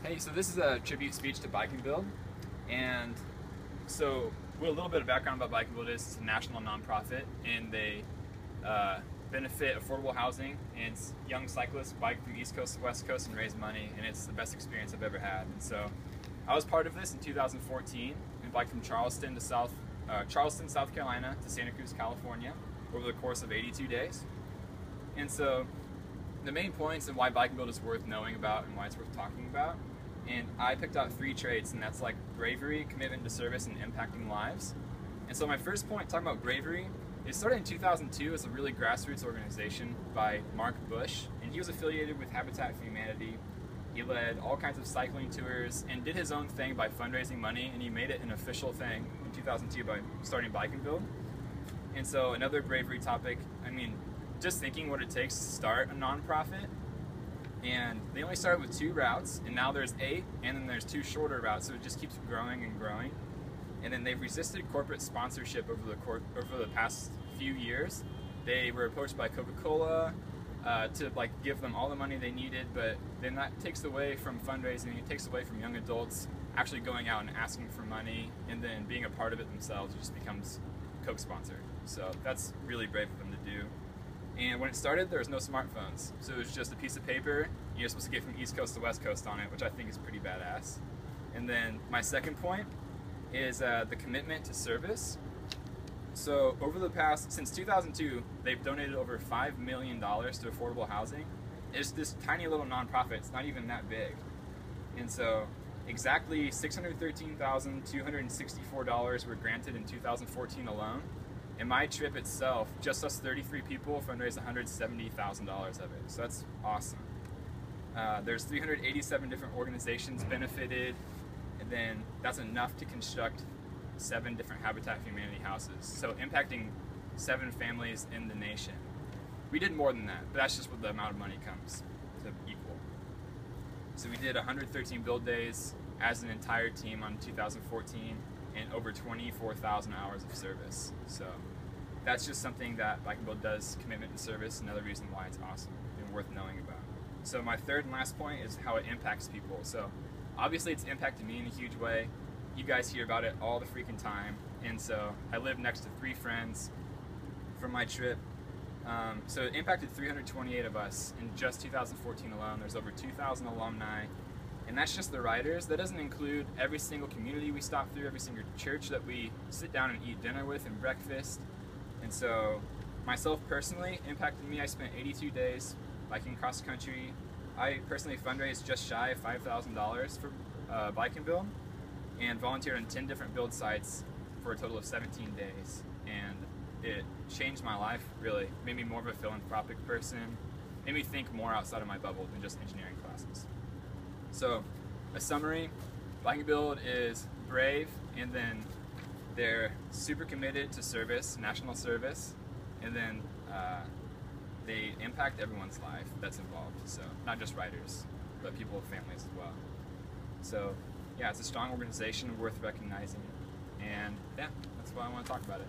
Hey, so this is a tribute speech to Bike and Build, and so what a little bit of background about Bike and Build is it's a national nonprofit, and they benefit affordable housing and young cyclists bike through East Coast to West Coast and raise money, and it's the best experience I've ever had. And so I was part of this in 2014 and biked from Charleston, South Carolina to Santa Cruz, California over the course of 82 days. And so the main points and why Bike and Build is worth knowing about and why it's worth talking about. And I picked out 3 traits, and that's like bravery, commitment to service, and impacting lives. And so my first point, talking about bravery, it started in 2002 as a really grassroots organization by Mark Bush, and he was affiliated with Habitat for Humanity. He led all kinds of cycling tours and did his own thing by fundraising money, and he made it an official thing in 2002 by starting Bike and Build. And so another bravery topic, I mean, just thinking what it takes to start a nonprofit. And they only started with 2 routes, and now there's 8, and then there's 2 shorter routes, so it just keeps growing and growing. And then they've resisted corporate sponsorship over the past few years. They were approached by Coca-Cola to like give them all the money they needed, but then that takes away from fundraising. It takes away from young adults actually going out and asking for money, and then being a part of it themselves. It just becomes Coke sponsored. So that's really brave of them to do. And when it started, there was no smartphones. So it was just a piece of paper. You're supposed to get from East Coast to West Coast on it, which I think is pretty badass. And then my second point is the commitment to service. So since 2002, they've donated over $5 million to affordable housing. It's this tiny little nonprofit. It's not even that big. And so exactly $613,264 were granted in 2014 alone. And my trip itself, just us 33 people, fundraised $170,000 of it. So that's awesome. There's 387 different organizations benefited, and then that's enough to construct 7 different Habitat for Humanity houses. So impacting 7 families in the nation. We did more than that, but that's just what the amount of money comes to equal. So we did 113 build days as an entire team on 2014. And over 24,000 hours of service. So that's just something that Bike and Build does, commitment and service, another reason why it's awesome and worth knowing about. So my third and last point is how it impacts people. So obviously it's impacted me in a huge way. You guys hear about it all the freaking time. And so I live next to 3 friends from my trip. So it impacted 328 of us in just 2014 alone. There's over 2,000 alumni. And that's just the riders. That doesn't include every single community we stop through, every single church that we sit down and eat dinner with and breakfast. And so myself personally, impacted me. I spent 82 days biking cross country. I personally fundraised just shy of $5,000 for Bike and Build, and volunteered on 10 different build sites for a total of 17 days. And it changed my life, really. Made me more of a philanthropic person. Made me think more outside of my bubble than just engineering classes. So, a summary, Bike and Build is brave, and then they're super committed to service, national service, and then they impact everyone's life that's involved. So, not just riders, but people with families as well. So, yeah, it's a strong organization, worth recognizing, and yeah, that's why I want to talk about it.